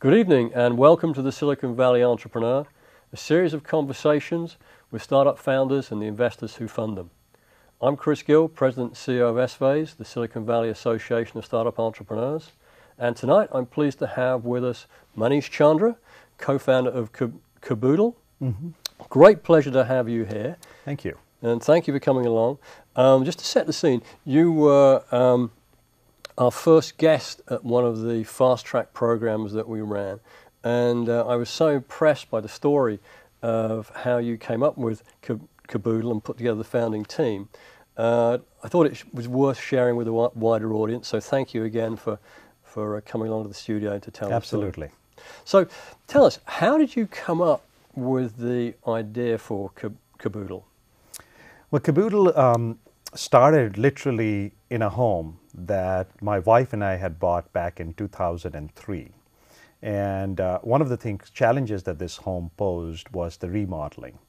Good evening and welcome to the Silicon Valley Entrepreneur, a series of conversations with startup founders and the investors who fund them. I'm Chris Gill, President and CEO of SVASE, the Silicon Valley Association of Startup Entrepreneurs. And tonight I'm pleased to have with us Manish Chandra, co-founder of Kaboodle. Mm-hmm. Great pleasure to have you here. Thank you. And thank you for coming along. Just to set the scene, you were our first guest at one of the fast track programs that we ran. And I was so impressed by the story of how you came up with Kaboodle and put together the founding team. I thought it was worth sharing with a wider audience. So thank you again for coming along to the studio to tell us. Absolutely. So tell us, how did you come up with the idea for Kaboodle? Well, Kaboodle started literally in a home that my wife and I had bought back in 2003. And one of the challenges that this home posed was the remodeling.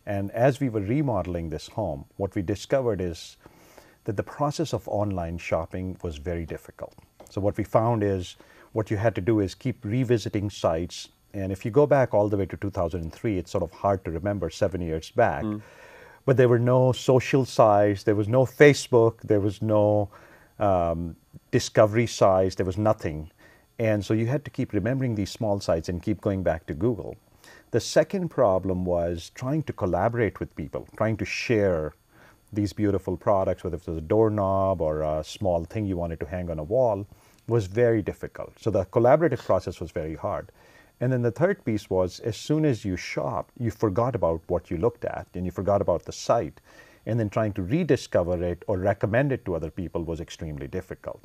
And as we were remodeling this home, what we discovered is that the process of online shopping was very difficult. So what we found is what you had to do is keep revisiting sites. And if you go back all the way to 2003, it's sort of hard to remember 7 years back. But there were no social sites, there was no Facebook, there was no discovery sites, there was nothing. And so you had to keep remembering these small sites and keep going back to Google. The second problem was trying to collaborate with people, trying to share these beautiful products, whether it was a doorknob or a small thing you wanted to hang on a wall, was very difficult. So the collaborative process was very hard. And then the third piece was, as soon as you shop, you forgot about what you looked at and you forgot about the site. And then trying to rediscover it or recommend it to other people was extremely difficult.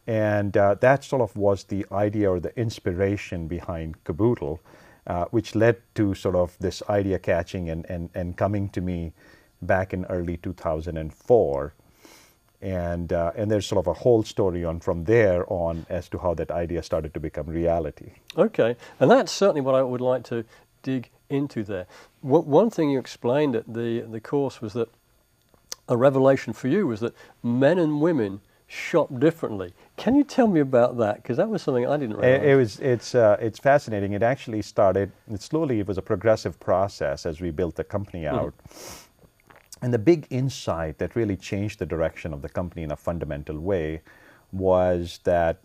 And that sort of was the idea or the inspiration behind Kaboodle, which led to sort of this idea catching and coming to me back in early 2004. And there's sort of a whole story from there on as to how that idea started to become reality. Okay, and that's certainly what I would like to dig into there. One thing you explained at the course was that a revelation for you was that men and women shop differently. Can you tell me about that? Because that was something I didn't realize. It's fascinating. It actually started, slowly it was a progressive process as we built the company out. And the big insight that really changed the direction of the company in a fundamental way was that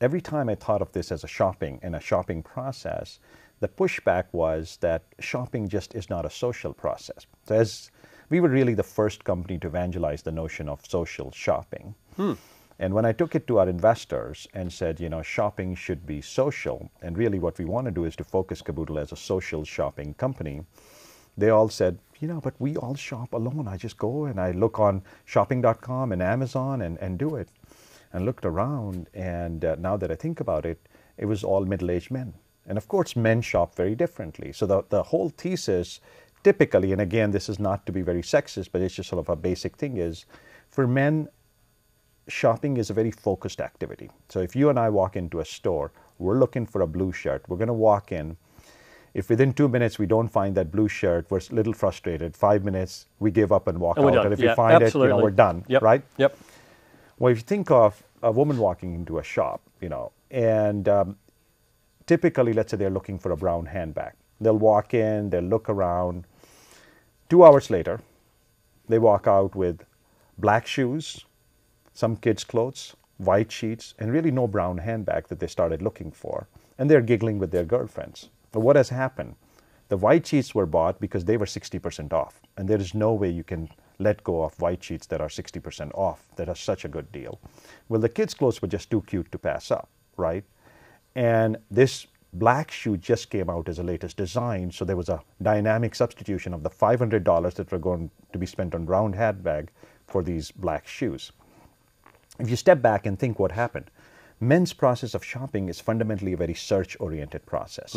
every time I thought of this as a shopping process, the pushback was that shopping just is not a social process. So as we were really the first company to evangelize the notion of social shopping. And when I took it to our investors and said, shopping should be social, and really what we want to do is to focus Kaboodle as a social shopping company, they all said, but we all shop alone. I just go and I look on shopping.com and Amazon and do it. And looked around, and now that I think about it, it was all middle-aged men. And of course, men shop very differently. So the whole thesis typically, and again, this is not to be very sexist, but it's just sort of a basic thing, is for men, shopping is a very focused activity. So if you and I walk into a store, we're looking for a blue shirt. We're going to walk in. If within 2 minutes we don't find that blue shirt, we're a little frustrated. 5 minutes, we give up and walk out. Done. And if we find absolutely. it, we're done, right? Yep. Well, if you think of a woman walking into a shop, and typically, let's say they're looking for a brown handbag. They'll walk in, they'll look around. 2 hours later, they walk out with black shoes, some kids' clothes, white sheets, and really no brown handbag that they started looking for. And they're giggling with their girlfriends. But what has happened? The white sheets were bought because they were 60% off. And there is no way you can let go of white sheets that are 60% off, that are such a good deal. Well, the kids' clothes were just too cute to pass up, right? And this black shoe just came out as a latest design, so there was a dynamic substitution of the $500 that were going to be spent on brown handbag for these black shoes. If you step back and think what happened, men's process of shopping is fundamentally a very search-oriented process.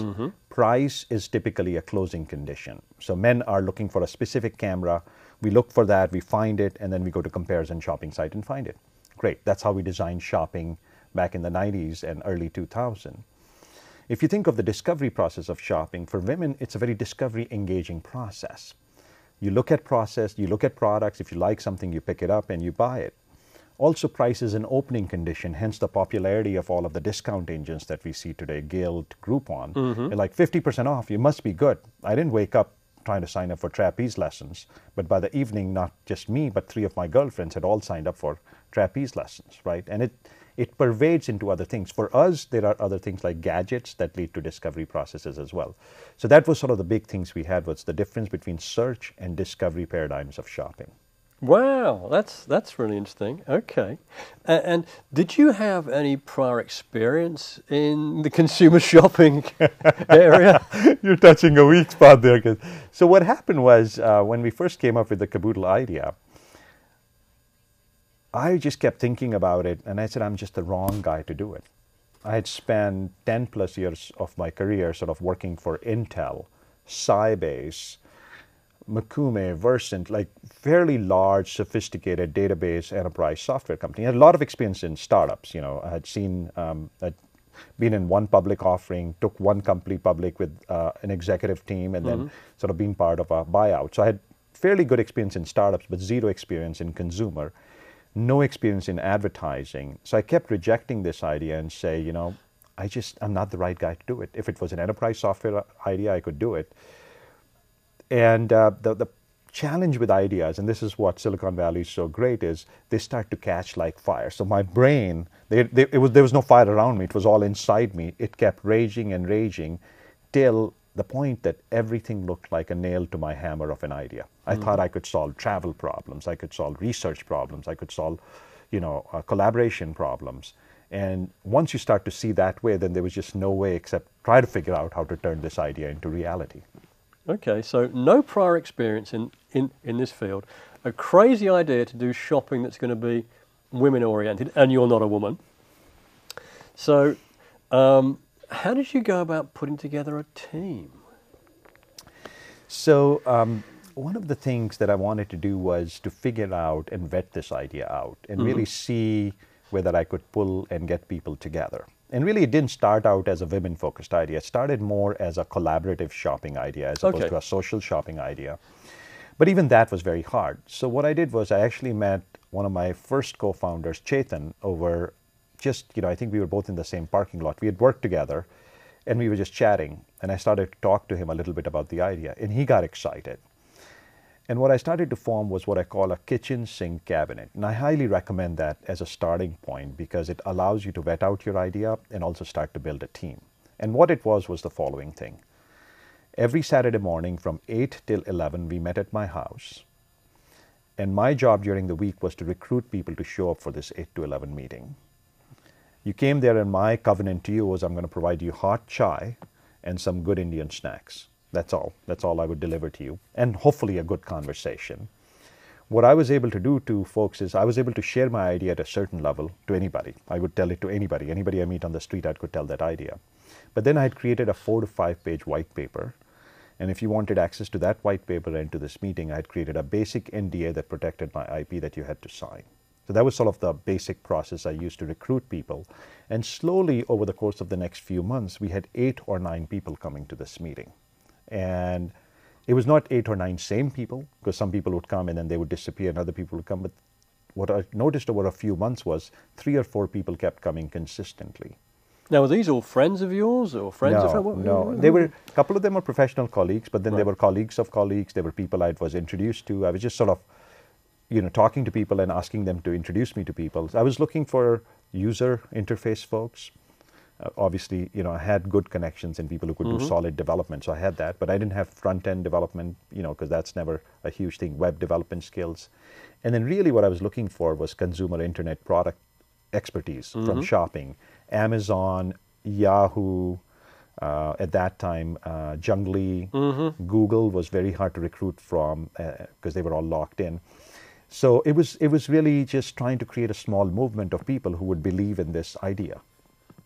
Price is typically a closing condition. So men are looking for a specific camera. We look for that, we find it, and then we go to comparison shopping site and find it. Great. That's how we designed shopping back in the 90s and early 2000. If you think of the discovery process of shopping, for women, it's a very discovery-engaging process. You look at products. If you like something, you pick it up and you buy it. Also, price is an opening condition, hence the popularity of all of the discount engines that we see today, Gill, Groupon. They're like 50% off, you must be good. I didn't wake up trying to sign up for trapeze lessons, but by the evening, not just me, but 3 of my girlfriends had all signed up for trapeze lessons, right? And it pervades into other things. For us, there are other things like gadgets that lead to discovery processes as well. So that was sort of the big things we had, was the difference between search and discovery paradigms of shopping. Wow, that's really interesting. Okay. And did you have any prior experience in the consumer shopping area? You're touching a weak spot there. So what happened was, when we first came up with the Kaboodle idea, I just kept thinking about it, and I said, I'm just the wrong guy to do it. I had spent 10 plus years of my career sort of working for Intel, Sybase, Makume, Versant, like fairly large, sophisticated database enterprise software company. I had a lot of experience in startups. You know, I had seen, I'd been in one public offering, took one company public with an executive team, and then sort of been part of a buyout. So I had fairly good experience in startups, but zero experience in consumer, no experience in advertising. So I kept rejecting this idea and say, you know, I'm not the right guy to do it. If it was an enterprise software idea, I could do it. And the challenge with ideas, and this is what Silicon Valley is so great, is they start to catch like fire. So my brain, there was no fire around me. It was all inside me. It kept raging and raging till the point that everything looked like a nail to my hammer of an idea. I thought I could solve travel problems. I could solve research problems. I could solve, collaboration problems. And once you start to see that way, then there was just no way except try to figure out how to turn this idea into reality. Okay, so no prior experience in this field, a crazy idea to do shopping that's going to be women-oriented, and you're not a woman. So how did you go about putting together a team? So one of the things that I wanted to do was to figure out and vet this idea out and really see whether I could pull and get people together. And really, it didn't start out as a women-focused idea. It started more as a collaborative shopping idea as opposed to a social shopping idea. But even that was very hard. So what I did was I actually met one of my first co-founders, Chetan, over just, I think we were both in the same parking lot. We had worked together, and we were just chatting. And I started to talk to him a little bit about the idea, and he got excited. And what I started to form was what I call a kitchen sink cabinet. And I highly recommend that as a starting point because it allows you to vet out your idea and also start to build a team. And what it was the following thing. Every Saturday morning from 8 till 11, we met at my house. And my job during the week was to recruit people to show up for this 8 to 11 meeting. You came there, and my covenant to you was I'm going to provide you hot chai and some good Indian snacks. That's all. That's all I would deliver to you, and hopefully a good conversation. What I was able to do to folks is I was able to share my idea at a certain level to anybody. I would tell it to anybody. Anybody I meet on the street, I could tell that idea. But then I had created a 4 to 5 page white paper. And if you wanted access to that white paper and to this meeting, I had created a basic NDA that protected my IP that you had to sign. So that was sort of the basic process I used to recruit people. And slowly over the course of the next few months, we had 8 or 9 people coming to this meeting. And it was not 8 or 9 same people, because some people would come and then they would disappear and other people would come. But what I noticed over a few months was 3 or 4 people kept coming consistently. Now, are these all friends of yours or friends of friends? No, they were, a couple of them were professional colleagues, but then they were colleagues of colleagues. They were people I was introduced to. I was just sort of, talking to people and asking them to introduce me to people. I was looking for user interface folks. Obviously, I had good connections and people who could do solid development, so I had that. But I didn't have front-end development, because that's never a huge thing, web development skills. And then really what I was looking for was consumer internet product expertise from shopping. Amazon, Yahoo, at that time, Jungly, Google was very hard to recruit from because they were all locked in. So it was really just trying to create a small movement of people who would believe in this idea.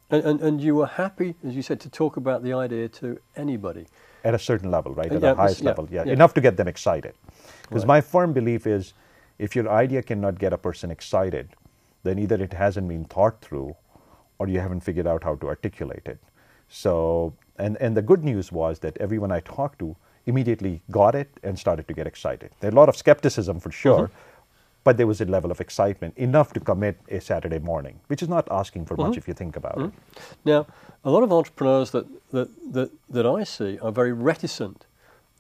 And you were happy, as you said, to talk about the idea to anybody? At a certain level, right? At the highest level, enough to get them excited. Because my firm belief is if your idea cannot get a person excited, then either it hasn't been thought through or you haven't figured out how to articulate it. So, and the good news was that everyone I talked to immediately got it and started to get excited. There are a lot of skepticism for sure, but there was a level of excitement enough to commit a Saturday morning, which is not asking for much if you think about it. Now, a lot of entrepreneurs that I see are very reticent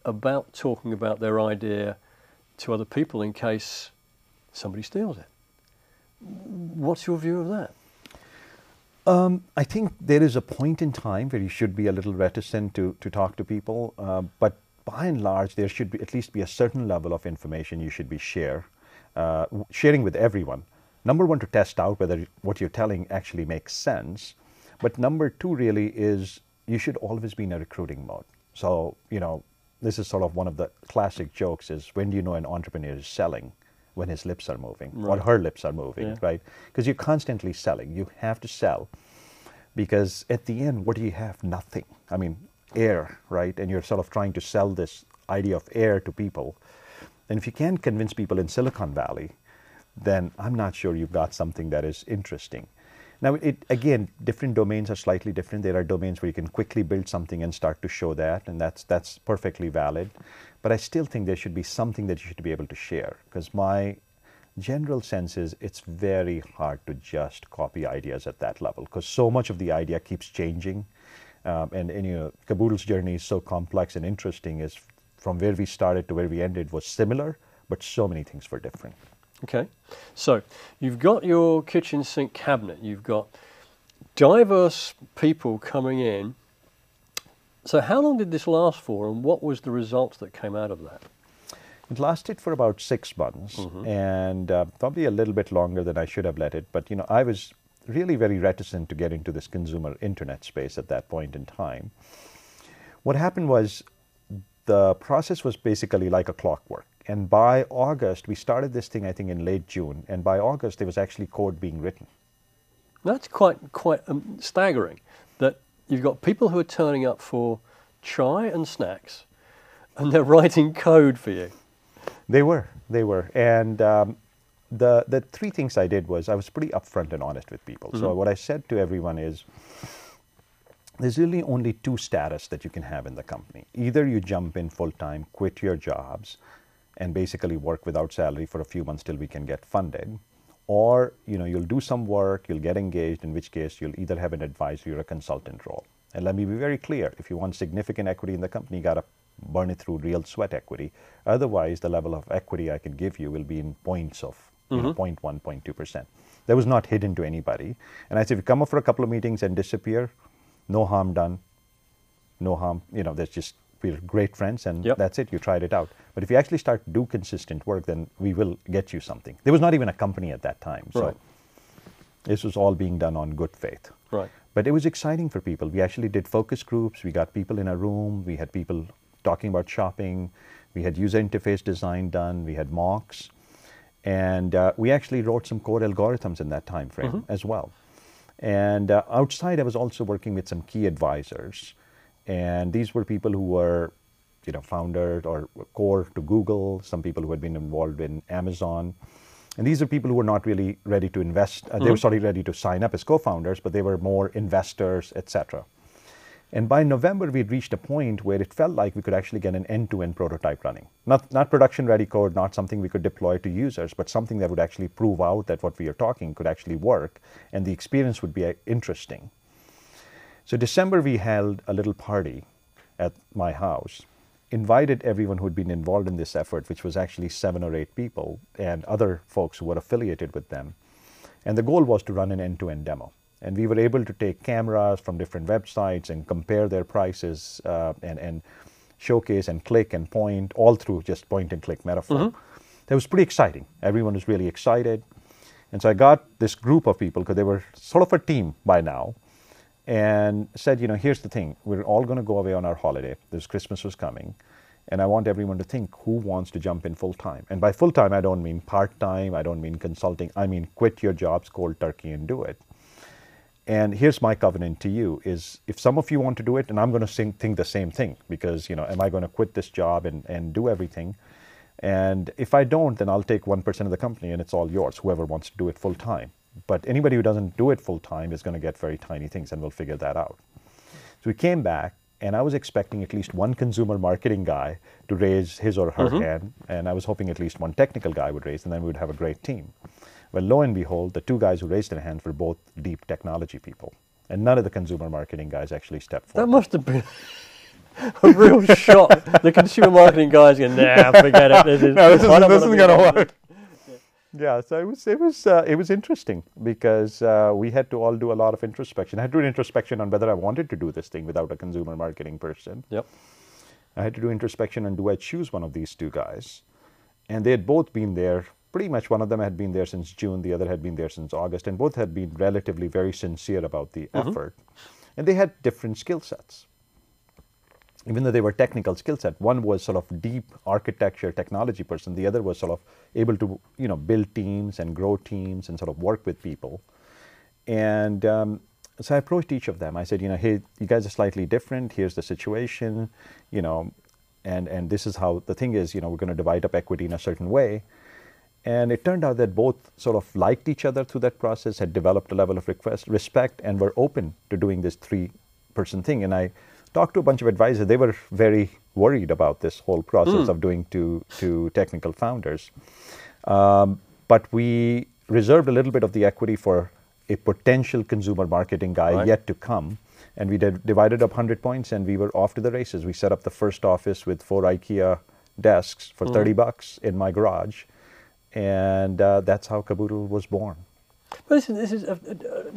about talking about their idea to other people in case somebody steals it. What's your view of that? I think there is a point in time where you should be a little reticent to talk to people, but by and large, there should be at least be a certain level of information you should be sharing with everyone. Number one, to test out whether what you're telling actually makes sense. But number two really is you should always be in a recruiting mode. So, this is sort of one of the classic jokes is, when do you know an entrepreneur is selling? When his lips are moving, or her lips are moving, right? Because you're constantly selling. You have to sell, because at the end, what do you have? Nothing. I mean, air, right? And you're sort of trying to sell this idea of air to people. And if you can't convince people in Silicon Valley, then I'm not sure you've got something that is interesting. Now, again, different domains are slightly different. There are domains where you can quickly build something and start to show that, and that's perfectly valid. But I still think there should be something that you should be able to share, because my general sense is it's very hard to just copy ideas at that level, because so much of the idea keeps changing. And Kaboodle's journey is so complex and interesting, is from where we started to where we ended was similar, but so many things were different. Okay, so you've got your kitchen sink cabinet, you've got diverse people coming in. So how long did this last for, and what was the results that came out of that? It lasted for about 6 months, and probably a little bit longer than I should have let it. But I was really very reticent to get into this consumer internet space at that point in time. What happened was the process was basically like a clockwork. And by August, we started this thing, I think, in late June. And by August, there was actually code being written. That's quite staggering, that you've got people who are turning up for chai and snacks, and they're writing code for you. They were. And the three things I did was I was pretty upfront and honest with people. So what I said to everyone is, there's really only two status that you can have in the company. Either you jump in full-time, quit your jobs, and basically work without salary for a few months till we can get funded. Or, you'll do some work, you'll get engaged, in which case you'll either have an advisory or a consultant role. And let me be very clear, if you want significant equity in the company, you got to burn it through real sweat equity. Otherwise, the level of equity I can give you will be in points of 0.1, 0.2%. That was not hidden to anybody. And I said, if you come up for a couple of meetings and disappear, no harm done, no harm, there's just, we're great friends, and that's it, you tried it out. But if you actually start to do consistent work, then we will get you something. There was not even a company at that time. So this was all being done on good faith. Right. But it was exciting for people. We actually did focus groups. We got people in a room. We had people talking about shopping. We had user interface design done. We had mocks. And we actually wrote some core algorithms in that time frame as well. And outside, I was also working with some key advisors. And these were people who were, founders or core to Google, some people who had been involved in Amazon. And these are people who were not really ready to invest. They were sort of ready to sign up as co-founders, but they were more investors, etc. And by November, we'd reached a point where it felt like we could actually get an end-to-end prototype running. Not production-ready code, not something we could deploy to users, but something that would actually prove out that what we are talking could actually work, and the experience would be interesting. So December, we held a little party at my house, invited everyone who had been involved in this effort, which was actually 7 or 8 people, and other folks who were affiliated with them. And the goal was to run an end-to-end demo. And we were able to take cameras from different websites and compare their prices and showcase and click and point, all through just point and click metaphor. That was pretty exciting. Everyone was really excited. And so I got this group of people, because they were sort of a team by now, and said, here's the thing. We're all going to go away on our holiday. This Christmas was coming. And I want everyone to think, who wants to jump in full-time? And by full-time, I don't mean part-time. I don't mean consulting. I mean quit your jobs cold turkey and do it. And here's my covenant to you is, if some of you want to do it, and I'm going to think the same thing, because, am I going to quit this job and do everything? And if I don't, then I'll take 1% of the company and it's all yours, whoever wants to do it full-time. But anybody who doesn't do it full-time is going to get very tiny things, and we'll figure that out. So we came back, And I was expecting at least one consumer marketing guy to raise his or her hand, and I was hoping at least one technical guy would raise, and then we would have a great team. Well, lo and behold, the two guys who raised their hands were both deep technology people, and none of the consumer marketing guys actually stepped forward. That must have been a real shock. The consumer marketing guys go, nah, forget it. This isn't going to work. Yeah, so it was interesting because we had to all do a lot of introspection. I had to do introspection on whether I wanted to do this thing without a consumer marketing person. Yep. I had to do introspection on, do I choose one of these two guys? And they had both been there. Pretty much one of them had been there since June, the other had been there since August, and both had been relatively very sincere about the effort. And they had different skill sets. Even though they were technical skill set, one was sort of deep architecture technology person, the other was sort of able to, build teams and grow teams and sort of work with people. And so I approached each of them. I said, hey, you guys are slightly different. Here's the situation, and this is how the thing is, we're going to divide up equity in a certain way. And it turned out that both sort of liked each other through that process, had developed a level of respect, and were open to doing this 3-person thing. And I talked to a bunch of advisors. They were very worried about this whole process of doing two technical founders. But we reserved a little bit of the equity for a potential consumer marketing guy yet to come. And we divided up 100 points, and we were off to the races. We set up the first office with 4 IKEA desks for $30 in my garage. And that's how Kaboodle was born. But this is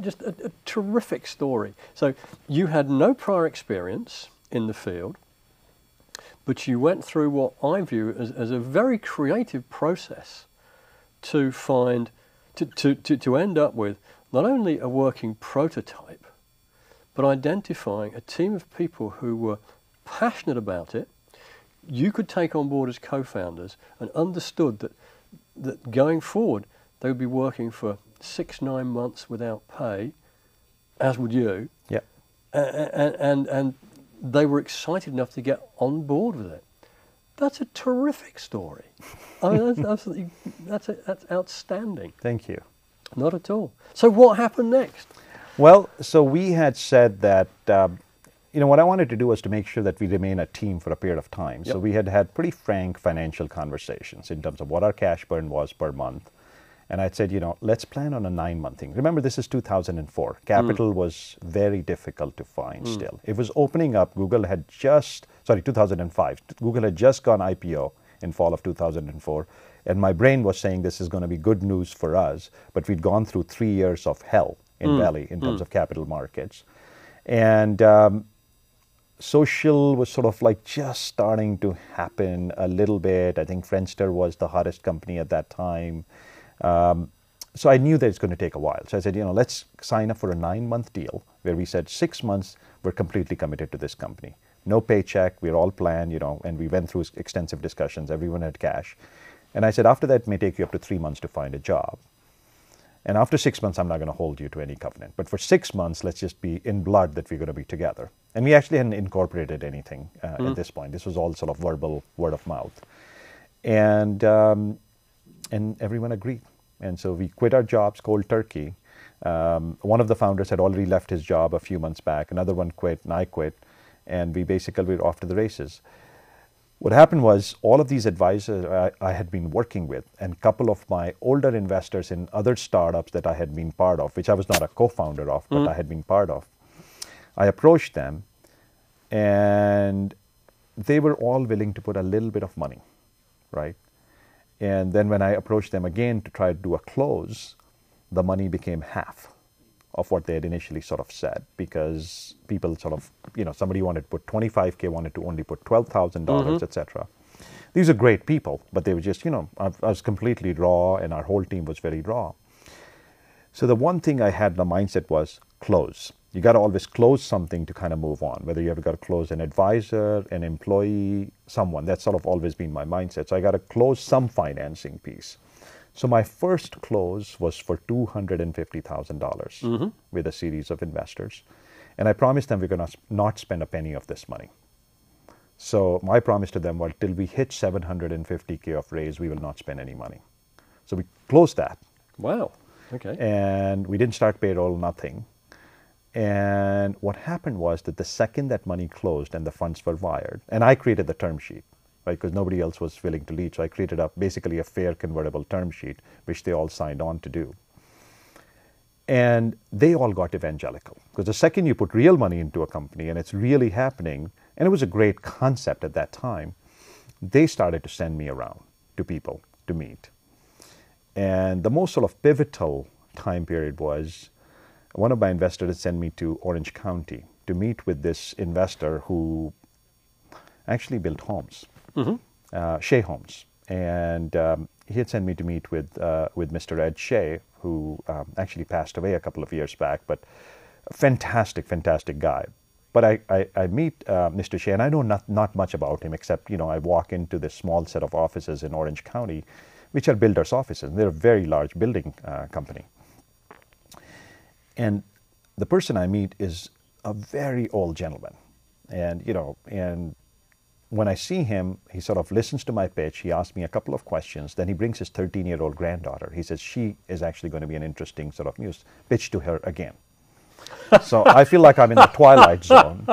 just a terrific story. So you had no prior experience in the field, but you went through what I view as a very creative process to find, to end up with not only a working prototype, but identifying a team of people who were passionate about it, you could take on board as co-founders, and understood that going forward, they would be working for 6-9 months without pay, as would you. Yeah. And they were excited enough to get on board with it. That's a terrific story. I mean, that's outstanding. Thank you. Not at all. So what happened next? Well, so we had said that, what I wanted to do was to make sure that we remain a team for a period of time. Yep. So we had pretty frank financial conversations in terms of what our cash burn was per month. And I'd said, let's plan on a 9-month thing. Remember, this is 2004. Capital was very difficult to find still. It was opening up. 2005. Google had just gone IPO in fall of 2004. And my brain was saying this is going to be good news for us. But we'd gone through 3 years of hell in Valley in terms of capital markets. And social was sort of like just starting to happen a little bit. I think Friendster was the hottest company at that time. So I knew that it's going to take a while. So I said, let's sign up for a 9-month deal where we said 6 months, we're completely committed to this company. No paycheck, we're all planned, and we went through extensive discussions. Everyone had cash. And I said, after that, it may take you up to 3 months to find a job. And after 6 months, I'm not going to hold you to any covenant. But for 6 months, let's just be in blood that we're going to be together. And we actually hadn't incorporated anything at this point. This was all sort of verbal, word of mouth. And everyone agreed. And so we quit our jobs cold turkey. One of the founders had already left his job a few months back. Another one quit, and I quit. And we basically were off to the races. What happened was all of these advisors I had been working with, and a couple of my older investors in other startups that I had been part of, which I was not a co-founder of, but I had been part of, I approached them, and they were all willing to put a little bit of money, right? And then when I approached them again to try to do a close, the money became half of what they had initially sort of said, because people sort of, somebody wanted to put $25K, wanted to only put $12,000, etc. These are great people, but they were just, I was completely raw, and our whole team was very raw. So the one thing I had in the mindset was close. You got to always close something to kind of move on, whether you ever got to close an advisor, an employee, someone. That's sort of always been my mindset. So I got to close some financing piece. So my first close was for $250,000 with a series of investors. And I promised them we're going to not spend a penny of this money. So my promise to them was, till we hit $750K of raise, we will not spend any money. So we closed that. Wow. Okay. And we didn't start payroll, nothing. And what happened was that the second that money closed and the funds were wired, and I created the term sheet, right, because nobody else was willing to lead. So I created basically a fair convertible term sheet, which they all signed on to do. And they all got evangelical, because the second you put real money into a company and it's really happening, and it was a great concept at that time, they started to send me around to people to meet. And the most sort of pivotal time period was one of my investors sent me to Orange County to meet with this investor who actually built homes, Shea Homes. And he had sent me to meet with Mr. Ed Shea, who actually passed away a couple of years back, but a fantastic, fantastic guy. But I meet Mr. Shea, and I know not much about him, except, I walk into this small set of offices in Orange County, which are builders' offices. They're a very large building company. And the person I meet is a very old gentleman. And, and when I see him, he sort of listens to my pitch. He asks me a couple of questions. Then he brings his 13-year-old granddaughter. He says she is actually going to be an interesting sort of news. Pitch to her again. So I feel like I'm in the twilight zone.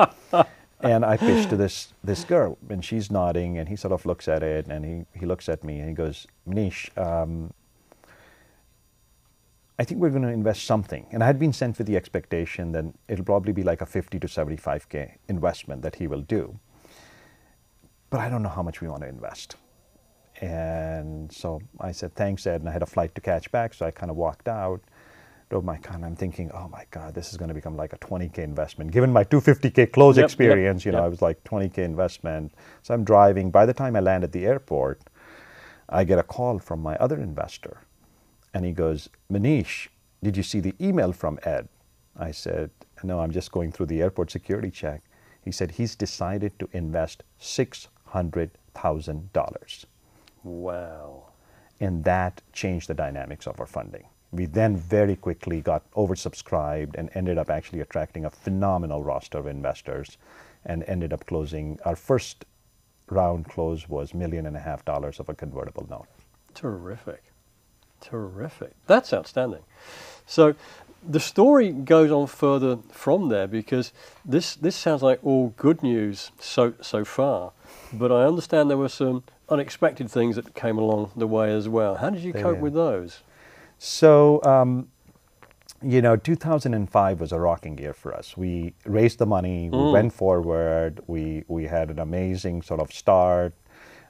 And I pitch to this girl, and she's nodding, and he sort of looks at it, and he looks at me, and he goes, Manish, I think we're going to invest something. And I had been sent with the expectation that it'll probably be like a 50 to 75K investment that he will do. But I don't know how much we want to invest. And so I said, thanks, Ed. And I had a flight to catch back. So I kind of walked out, drove my car, and I'm thinking, oh my God, this is going to become like a 20K investment. Given my 250K close experience, I was like 20K investment. So I'm driving. By the time I land at the airport, I get a call from my other investor. And he goes, Manish, did you see the email from Ed? I said, no, I'm just going through the airport security check. He said he's decided to invest $600,000. Wow. And that changed the dynamics of our funding. We then very quickly got oversubscribed and ended up actually attracting a phenomenal roster of investors and ended up closing. Our first round close was $1.5 million of a convertible note. Terrific. Terrific. That's outstanding. So the story goes on further from there, because this sounds like all good news so far, but I understand there were some unexpected things that came along the way as well. How did you cope with those? So, 2005 was a rocking year for us. We raised the money, we went forward, we had an amazing sort of start.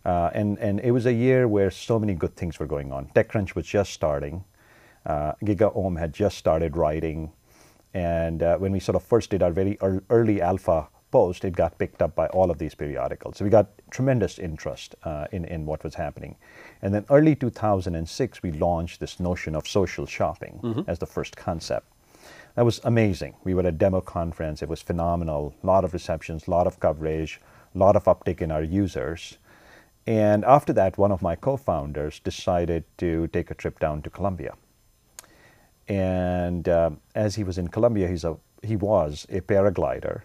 And it was a year where so many good things were going on. TechCrunch was just starting. GigaOM had just started writing. And when we sort of first did our very early alpha post, it got picked up by all of these periodicals. So we got tremendous interest in what was happening. And then early 2006, we launched this notion of social shopping as the first concept. That was amazing. We were at a demo conference. It was phenomenal. A lot of receptions, a lot of coverage, a lot of uptake in our users. And after that, one of my co-founders decided to take a trip down to Colombia. And as he was in Colombia, he was a paraglider.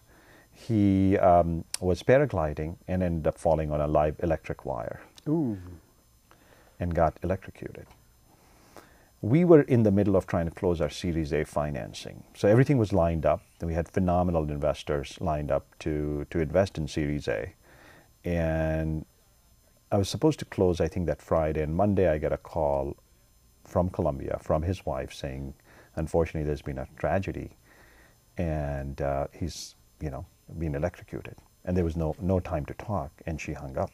He was paragliding and ended up falling on a live electric wire. Ooh. And got electrocuted. We were in the middle of trying to close our Series A financing. So everything was lined up. We had phenomenal investors lined up to invest in Series A. And I was supposed to close, I think, that Friday, and Monday I get a call from Colombia, from his wife, saying, unfortunately, there's been a tragedy, and he's, been electrocuted. And there was no time to talk, and she hung up.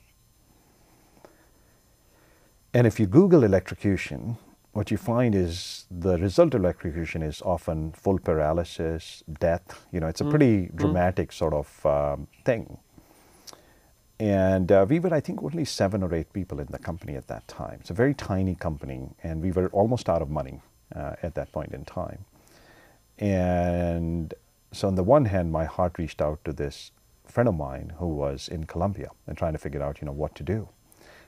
And if you Google electrocution, what you find is the result of electrocution is often full paralysis, death. It's a pretty dramatic sort of thing. And we were, I think, only 7 or 8 people in the company at that time. It's a very tiny company, and we were almost out of money at that point in time. And so on the one hand, my heart reached out to this friend of mine who was in Colombia and trying to figure out, what to do.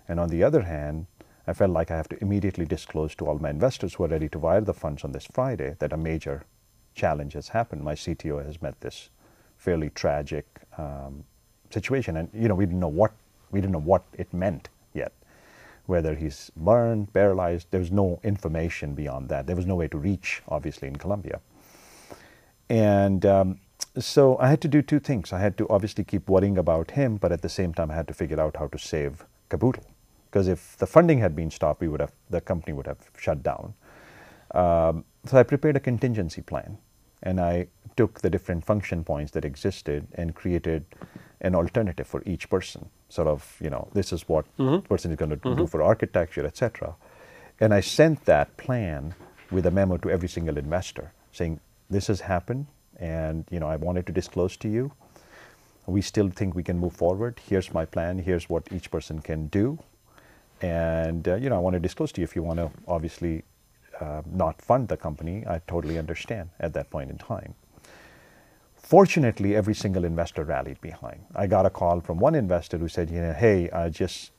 And on the other hand, I felt like I have to immediately disclose to all my investors who are ready to wire the funds on this Friday that a major challenge has happened. My CTO has met this fairly tragic situation, and we didn't know what it meant yet. Whether he's burned, paralyzed, there was no information beyond that. There was no way to reach, obviously, in Colombia. And so I had to do two things. I had to obviously keep worrying about him, but at the same time, I had to figure out how to save Kaboodle. Because if the funding had been stopped, the company would have shut down. So I prepared a contingency plan, and I took the different function points that existed and created an alternative for each person. Sort of, this is what person is going to do for architecture, etc. And I sent that plan with a memo to every single investor saying, this has happened, and I wanted to disclose to you. We still think we can move forward. Here's my plan. Here's what each person can do. And I want to disclose to you. If you want to obviously not fund the company, I totally understand at that point in time. Fortunately, every single investor rallied behind. I got a call from one investor who said, hey, I just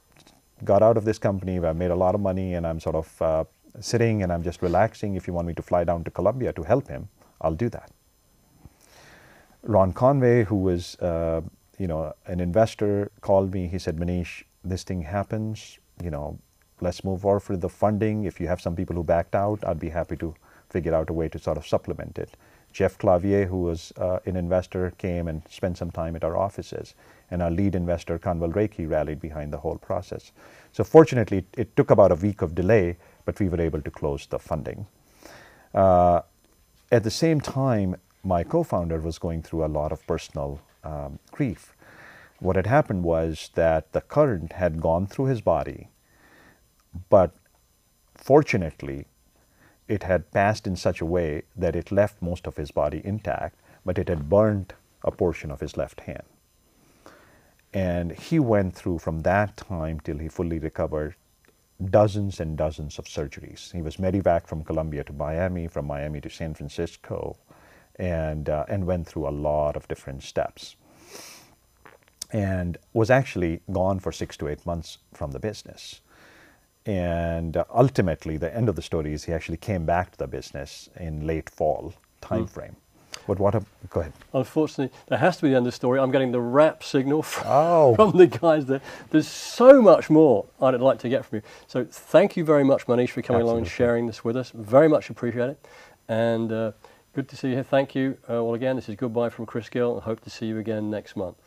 got out of this company. I made a lot of money, and I'm sort of sitting and I'm just relaxing. If you want me to fly down to Colombia to help him, I'll do that. Ron Conway, who was an investor, called me. He said, Manish, this thing happens. Let's move forward for the funding. If you have some people who backed out, I'd be happy to figure out a way to sort of supplement it. Jeff Clavier, who was an investor, came and spent some time at our offices. And our lead investor, Kanwal Reiki, rallied behind the whole process. So fortunately, it took about a week of delay, but we were able to close the funding. At the same time, my co-founder was going through a lot of personal grief. What had happened was that the current had gone through his body, but fortunately, it had passed in such a way that it left most of his body intact, but it had burned a portion of his left hand. And he went through, from that time till he fully recovered, dozens and dozens of surgeries. He was medevaced from Colombia to Miami, from Miami to San Francisco, and went through a lot of different steps. And was actually gone for 6 to 8 months from the business. And ultimately, the end of the story is he actually came back to the business in late fall timeframe. But go ahead. Unfortunately, that has to be the end of the story. I'm getting the wrap signal from the guys there. There's so much more I'd like to get from you. So thank you very much, Manish, for coming along and sharing this with us. Very much appreciate it. And good to see you here. Thank you. Well, again, this is goodbye from Chris Gill. I hope to see you again next month.